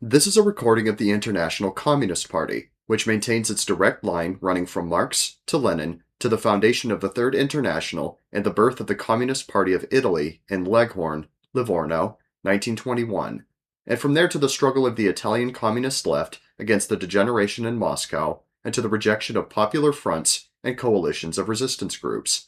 This is a recording of the International Communist Party, which maintains its direct line running from Marx to Lenin to the foundation of the Third International and the birth of the Communist Party of Italy in Leghorn, Livorno, 1921, and from there to the struggle of the Italian communist left against the degeneration in Moscow and to the rejection of popular fronts and coalitions of resistance groups.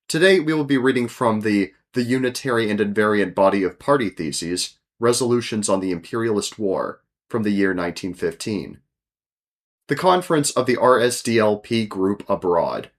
Today we will be reading from the Unitary and Invariant Body of Party Theses, Resolutions on the Imperialist War, from the year 1915. The Conference of the RSDLP Group Abroad.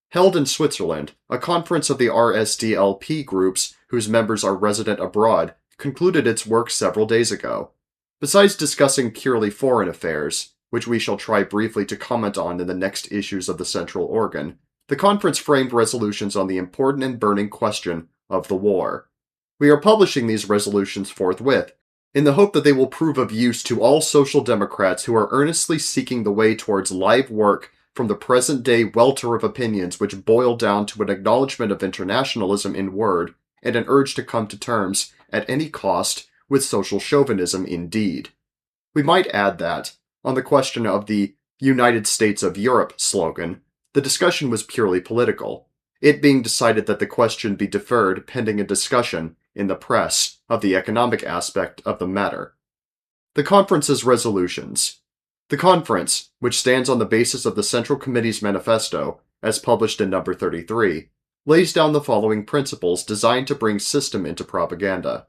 Held in Switzerland, a conference of the RSDLP groups whose members are resident abroad concluded its work several days ago. Besides discussing purely foreign affairs, which we shall try briefly to comment on in the next issues of the Central Organ, the conference framed resolutions on the important and burning question of the war. We are publishing these resolutions forthwith, in the hope that they will prove of use to all social democrats who are earnestly seeking the way towards live work from the present-day welter of opinions which boil down to an acknowledgement of internationalism in word and an urge to come to terms, at any cost, with social chauvinism in deed. We might add that, on the question of the United States of Europe slogan, the discussion was purely political, it being decided that the question be deferred pending a discussion in the press of the economic aspect of the matter. The conference's resolutions. The conference, which stands on the basis of the Central Committee's manifesto, as published in number 33, lays down the following principles designed to bring system into propaganda.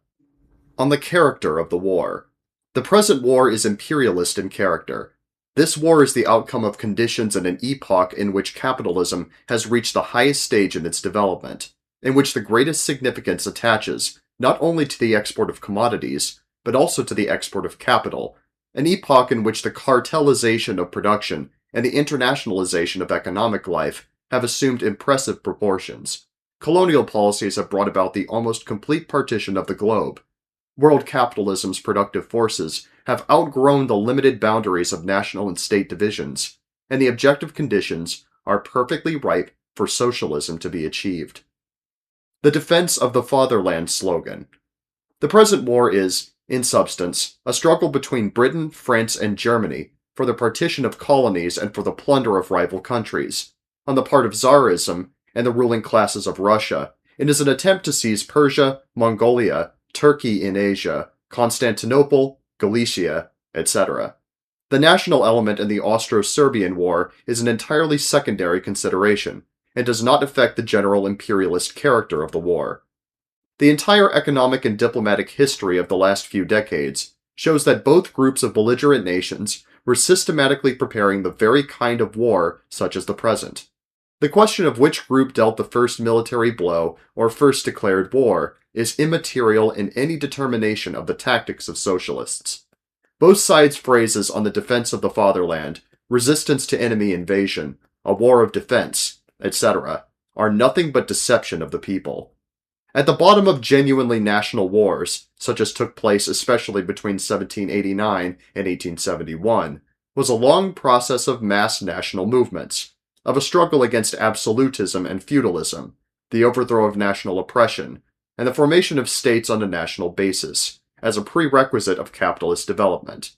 On the character of the war. The present war is imperialist in character. This war is the outcome of conditions and an epoch in which capitalism has reached the highest stage in its development, in which the greatest significance attaches not only to the export of commodities, but also to the export of capital, an epoch in which the cartelization of production and the internationalization of economic life have assumed impressive proportions. Colonial policies have brought about the almost complete partition of the globe. World capitalism's productive forces have outgrown the limited boundaries of national and state divisions, and the objective conditions are perfectly ripe for socialism to be achieved. The defense of the Fatherland slogan. The present war is, in substance, a struggle between Britain, France, and Germany for the partition of colonies and for the plunder of rival countries. On the part of Tsarism and the ruling classes of Russia, it is an attempt to seize Persia, Mongolia, Turkey in Asia, Constantinople, Galicia, etc. The national element in the Austro-Serbian War is an entirely secondary consideration, and does not affect the general imperialist character of the war. The entire economic and diplomatic history of the last few decades shows that both groups of belligerent nations were systematically preparing the very kind of war such as the present. The question of which group dealt the first military blow or first declared war is immaterial in any determination of the tactics of socialists. Both sides' phrases on the defense of the fatherland, resistance to enemy invasion, a war of defense, etc., are nothing but deception of the people. At the bottom of genuinely national wars, such as took place especially between 1789 and 1871, was a long process of mass national movements, of a struggle against absolutism and feudalism, the overthrow of national oppression, and the formation of states on a national basis, as a prerequisite of capitalist development.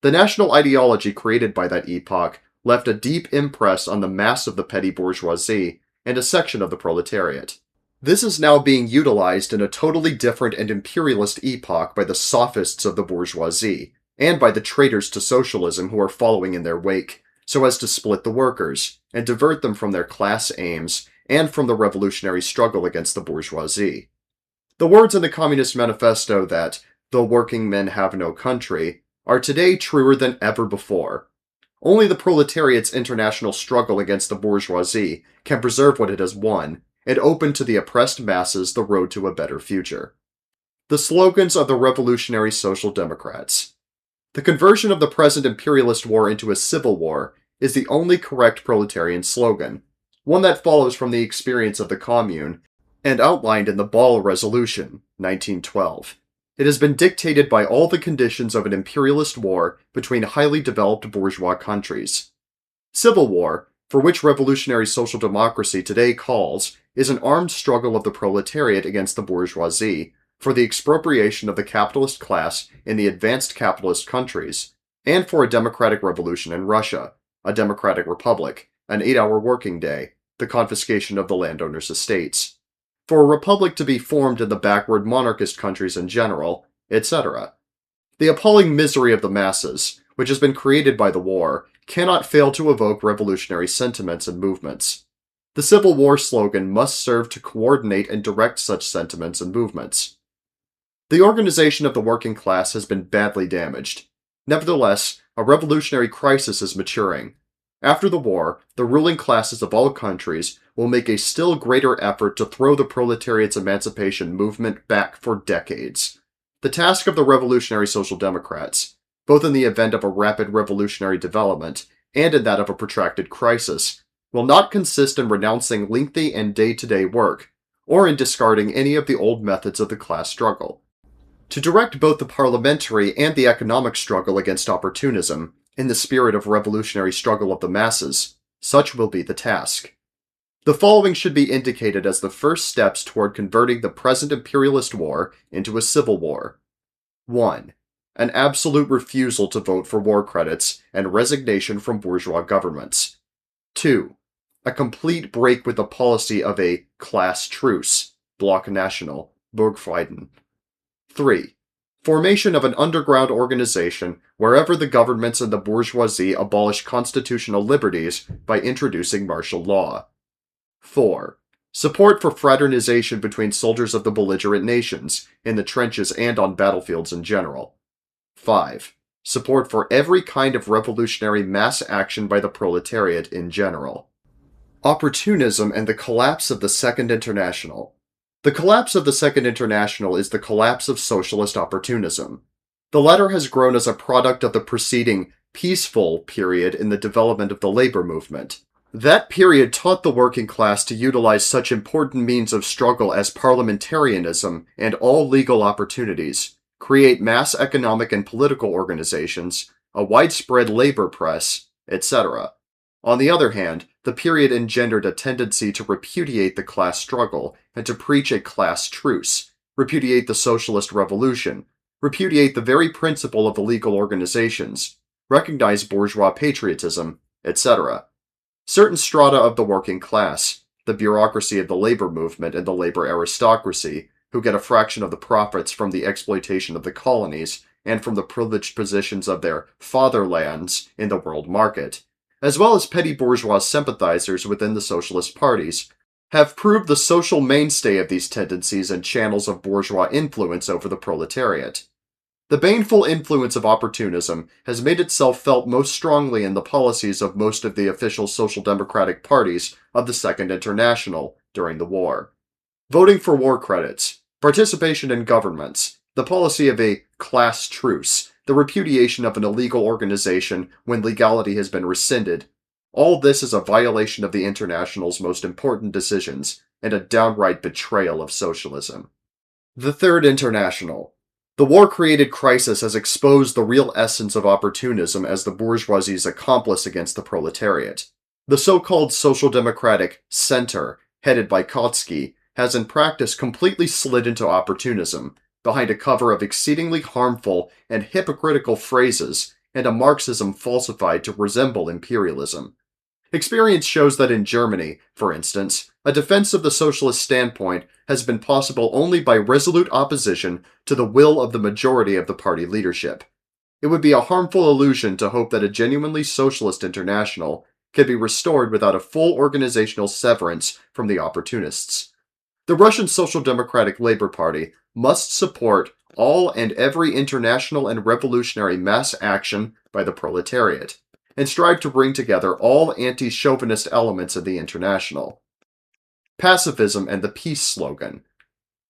The national ideology created by that epoch left a deep impress on the mass of the petty bourgeoisie and a section of the proletariat. This is now being utilized in a totally different and imperialist epoch by the sophists of the bourgeoisie, and by the traitors to socialism who are following in their wake, so as to split the workers, and divert them from their class aims, and from the revolutionary struggle against the bourgeoisie. The words in the Communist Manifesto that, "the working men have no country," are today truer than ever before. Only the proletariat's international struggle against the bourgeoisie can preserve what it has won, and open to the oppressed masses the road to a better future. The slogans of the Revolutionary Social Democrats. The conversion of the present imperialist war into a civil war is the only correct proletarian slogan, one that follows from the experience of the Commune, and outlined in the Ball Resolution, 1912. It has been dictated by all the conditions of an imperialist war between highly developed bourgeois countries. Civil war, for which revolutionary social democracy today calls, is an armed struggle of the proletariat against the bourgeoisie, for the expropriation of the capitalist class in the advanced capitalist countries, and for a democratic revolution in Russia, a democratic republic, an 8-hour working day, the confiscation of the landowners' estates, for a republic to be formed in the backward monarchist countries in general, etc. The appalling misery of the masses, which has been created by the war, cannot fail to evoke revolutionary sentiments and movements. The Civil War slogan must serve to coordinate and direct such sentiments and movements. The organization of the working class has been badly damaged. Nevertheless, a revolutionary crisis is maturing. After the war, the ruling classes of all countries will make a still greater effort to throw the proletariat's emancipation movement back for decades. The task of the revolutionary Social Democrats, both in the event of a rapid revolutionary development and in that of a protracted crisis, will not consist in renouncing lengthy and day-to-day work, or in discarding any of the old methods of the class struggle. To direct both the parliamentary and the economic struggle against opportunism, in the spirit of revolutionary struggle of the masses, such will be the task. The following should be indicated as the first steps toward converting the present imperialist war into a civil war. 1. An absolute refusal to vote for war credits and resignation from bourgeois governments. 2. A complete break with the policy of a class truce, Bloc National, Burgfrieden. 3. Formation of an underground organization wherever the governments and the bourgeoisie abolish constitutional liberties by introducing martial law. 4. Support for fraternization between soldiers of the belligerent nations, in the trenches and on battlefields in general. 5. Support for every kind of revolutionary mass action by the proletariat in general. Opportunism and the collapse of the Second International. The collapse of the Second International is the collapse of socialist opportunism. The latter has grown as a product of the preceding peaceful period in the development of the labor movement. That period taught the working class to utilize such important means of struggle as parliamentarianism and all legal opportunities, create mass economic and political organizations, a widespread labor press, etc. On the other hand, the period engendered a tendency to repudiate the class struggle and to preach a class truce, repudiate the socialist revolution, repudiate the very principle of the legal organizations, recognize bourgeois patriotism, etc. Certain strata of the working class, the bureaucracy of the labor movement and the labor aristocracy, who get a fraction of the profits from the exploitation of the colonies and from the privileged positions of their fatherlands in the world market, as well as petty bourgeois sympathizers within the socialist parties, have proved the social mainstay of these tendencies and channels of bourgeois influence over the proletariat. The baneful influence of opportunism has made itself felt most strongly in the policies of most of the official social democratic parties of the Second International during the war. Voting for war credits, participation in governments, the policy of a class truce, the repudiation of an illegal organization when legality has been rescinded. All this is a violation of the International's most important decisions and a downright betrayal of socialism. The Third International. The war-created crisis has exposed the real essence of opportunism as the bourgeoisie's accomplice against the proletariat. The so-called social democratic center, headed by Kautsky, has in practice completely slid into opportunism, behind a cover of exceedingly harmful and hypocritical phrases and a Marxism falsified to resemble imperialism. Experience shows that in Germany, for instance, a defense of the socialist standpoint has been possible only by resolute opposition to the will of the majority of the party leadership. It would be a harmful illusion to hope that a genuinely socialist international can be restored without a full organizational severance from the opportunists. The Russian Social Democratic Labor Party must support all and every international and revolutionary mass action by the proletariat, and strive to bring together all anti-chauvinist elements of the International. Pacifism and the peace slogan.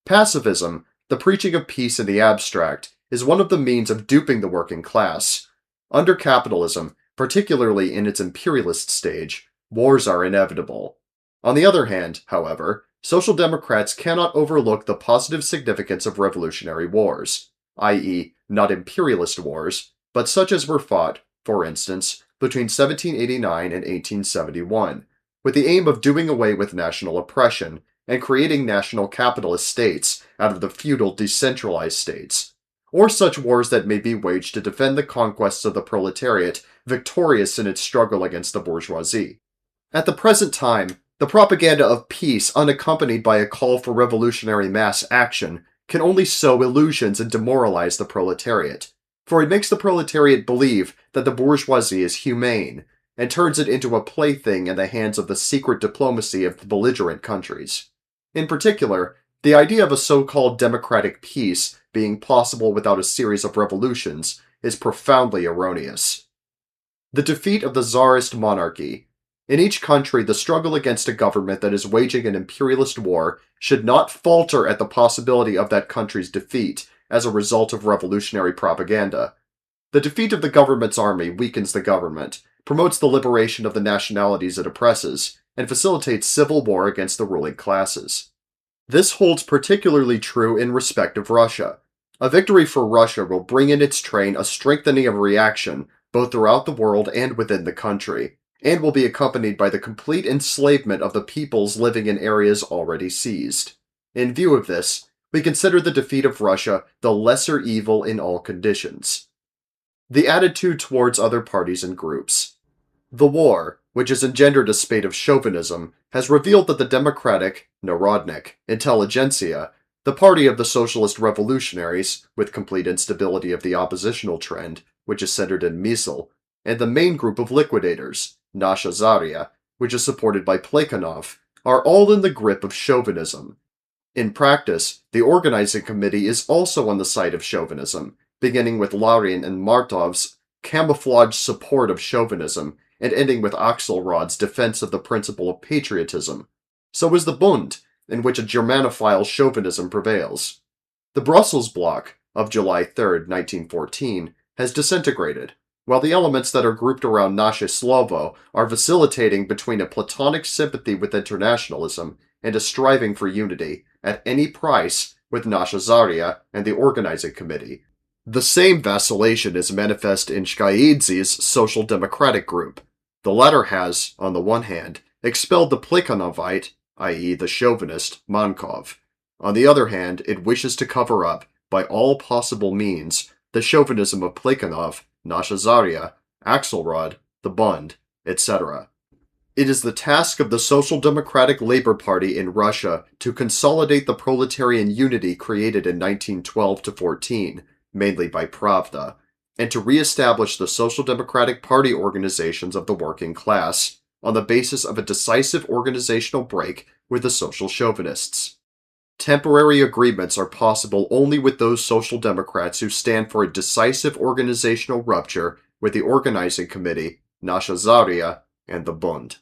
Pacifism, the preaching of peace in the abstract, is one of the means of duping the working class. Under capitalism, particularly in its imperialist stage, wars are inevitable. On the other hand, however, Social Democrats cannot overlook the positive significance of revolutionary wars, i.e., not imperialist wars, but such as were fought, for instance, between 1789 and 1871, with the aim of doing away with national oppression and creating national capitalist states out of the feudal decentralized states, or such wars that may be waged to defend the conquests of the proletariat victorious in its struggle against the bourgeoisie. At the present time, the propaganda of peace unaccompanied by a call for revolutionary mass action can only sow illusions and demoralize the proletariat, for it makes the proletariat believe that the bourgeoisie is humane, and turns it into a plaything in the hands of the secret diplomacy of the belligerent countries. In particular, the idea of a so-called democratic peace being possible without a series of revolutions is profoundly erroneous. The defeat of the Tsarist monarchy. In each country, the struggle against a government that is waging an imperialist war should not falter at the possibility of that country's defeat as a result of revolutionary propaganda. The defeat of the government's army weakens the government, promotes the liberation of the nationalities it oppresses, and facilitates civil war against the ruling classes. This holds particularly true in respect of Russia. A victory for Russia will bring in its train a strengthening of reaction both throughout the world and within the country, and will be accompanied by the complete enslavement of the peoples living in areas already seized. In view of this, we consider the defeat of Russia the lesser evil in all conditions. The attitude towards other parties and groups. The war, which has engendered a spate of chauvinism, has revealed that the democratic, Narodnik, intelligentsia, the party of the socialist revolutionaries, with complete instability of the oppositional trend, which is centered in Misl, and the main group of liquidators, Nasha Zarya, which is supported by Plekhanov, are all in the grip of chauvinism. In practice, the organizing committee is also on the side of chauvinism, beginning with Larin and Martov's camouflaged support of chauvinism and ending with Axelrod's defense of the principle of patriotism. So is the Bund, in which a Germanophile chauvinism prevails. The Brussels Bloc, of July 3, 1914, has disintegrated, while the elements that are grouped around Nasze Slovo are vacillating between a platonic sympathy with internationalism and a striving for unity, at any price, with Nasha Zarya and the organizing committee. The same vacillation is manifest in Shkaidze's Social Democratic group. The latter has, on the one hand, expelled the Plekhanovite, i.e. the chauvinist, Mankov. On the other hand, it wishes to cover up, by all possible means, the chauvinism of Plekhanov, Nasha Zarya, Axelrod, the Bund, etc. It is the task of the Social Democratic Labor Party in Russia to consolidate the proletarian unity created in 1912-14, mainly by Pravda, and to re-establish the Social Democratic Party organizations of the working class, on the basis of a decisive organizational break with the social chauvinists. Temporary agreements are possible only with those social democrats who stand for a decisive organizational rupture with the organizing committee, Nasha Zarya, and the Bund.